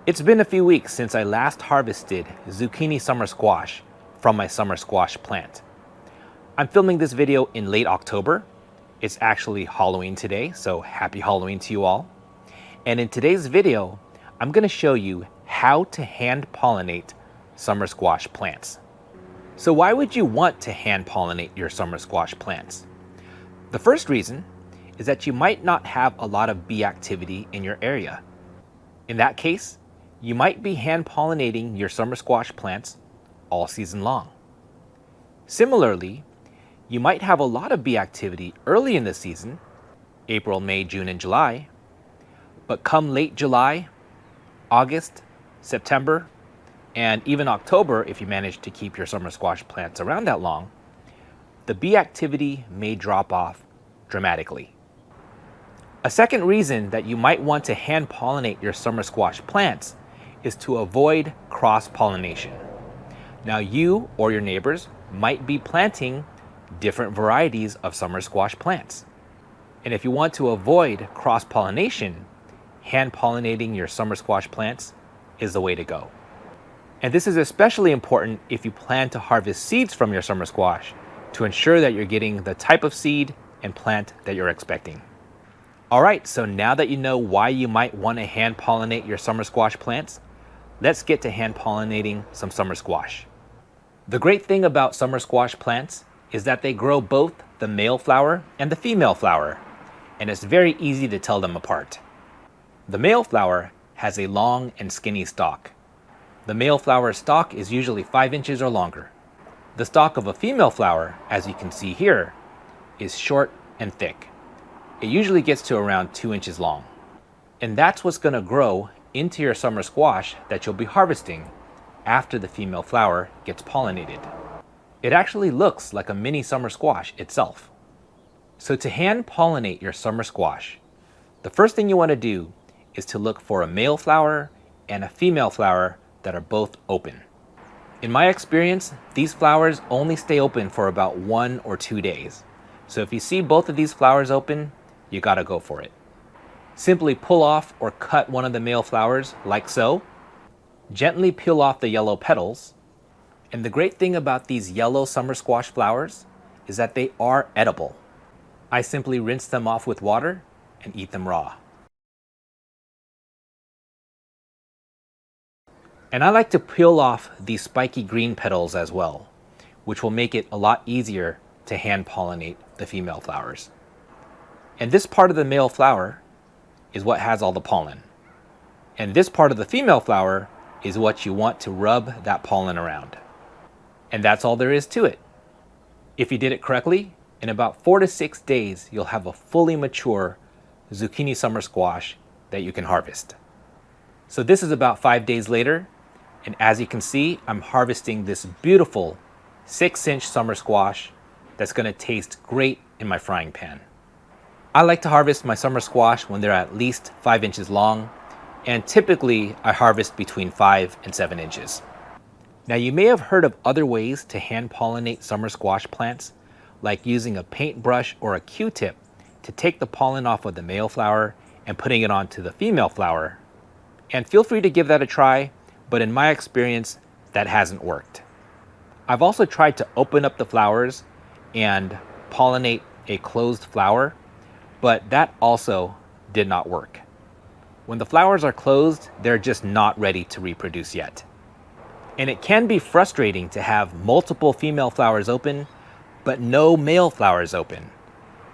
It's been a few weeks since I last harvested zucchini summer squash from my summer squash plant. I'm filming this video in late October. It's actually Halloween today, so happy Halloween to you all. And in today's video, I'm going to show you how to hand pollinate summer squash plants. So why would you want to hand pollinate your summer squash plants? The first reason is that you might not have a lot of bee activity in your area. In that case, you might be hand pollinating your summer squash plants all season long. Similarly, you might have a lot of bee activity early in the season, April, May, June, and July, but come late July, August, September, and even October, if you manage to keep your summer squash plants around that long, the bee activity may drop off dramatically. A second reason that you might want to hand pollinate your summer squash plants is to avoid cross-pollination. Now you or your neighbors might be planting different varieties of summer squash plants. And if you want to avoid cross-pollination, hand pollinating your summer squash plants is the way to go. And this is especially important if you plan to harvest seeds from your summer squash to ensure that you're getting the type of seed and plant that you're expecting. All right, so now that you know why you might want to hand pollinate your summer squash plants, let's get to hand pollinating some summer squash. The great thing about summer squash plants is that they grow both the male flower and the female flower, and it's very easy to tell them apart. The male flower has a long and skinny stalk. The male flower stalk is usually 5 inches or longer. The stalk of a female flower, as you can see here, is short and thick. It usually gets to around 2 inches long. And that's what's going to grow into your summer squash that you'll be harvesting after the female flower gets pollinated. It actually looks like a mini summer squash itself. So to hand pollinate your summer squash, the first thing you want to do is to look for a male flower and a female flower that are both open. In my experience, these flowers only stay open for about 1 or 2 days. So if you see both of these flowers open, you gotta go for it. Simply pull off or cut one of the male flowers like so. Gently peel off the yellow petals. And the great thing about these yellow summer squash flowers is that they are edible. I simply rinse them off with water and eat them raw. And I like to peel off these spiky green petals as well, which will make it a lot easier to hand pollinate the female flowers. And this part of the male flower is what has all the pollen. And this part of the female flower is what you want to rub that pollen around. And that's all there is to it. If you did it correctly, in about 4 to 6 days, you'll have a fully mature zucchini summer squash that you can harvest. So this is about 5 days later, and as you can see, I'm harvesting this beautiful 6-inch summer squash that's going to taste great in my frying pan. I like to harvest my summer squash when they're at least 5 inches long, and typically I harvest between 5 and 7 inches. Now you may have heard of other ways to hand pollinate summer squash plants, like using a paintbrush or a Q-tip to take the pollen off of the male flower and putting it onto the female flower. And feel free to give that a try, but in my experience, that hasn't worked. I've also tried to open up the flowers and pollinate a closed flower, but that also did not work. When the flowers are closed, they're just not ready to reproduce yet. And it can be frustrating to have multiple female flowers open, but no male flowers open.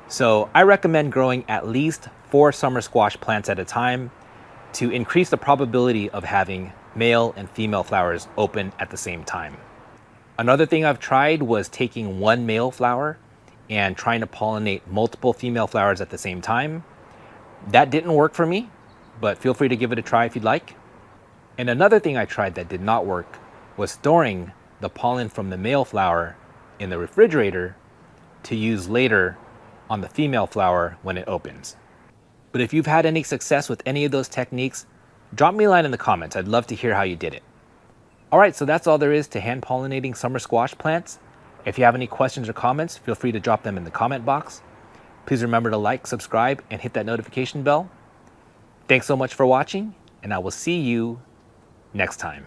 So I recommend growing at least 4 summer squash plants at a time to increase the probability of having male and female flowers open at the same time. Another thing I've tried was taking one male flower and trying to pollinate multiple female flowers at the same time. That didn't work for me, but feel free to give it a try if you'd like. And another thing I tried that did not work was storing the pollen from the male flower in the refrigerator to use later on the female flower when it opens. But if you've had any success with any of those techniques, drop me a line in the comments. I'd love to hear how you did it. All right, so that's all there is to hand pollinating summer squash plants. If you have any questions or comments, feel free to drop them in the comment box. Please remember to like, subscribe, and hit that notification bell. Thanks so much for watching, and I will see you next time.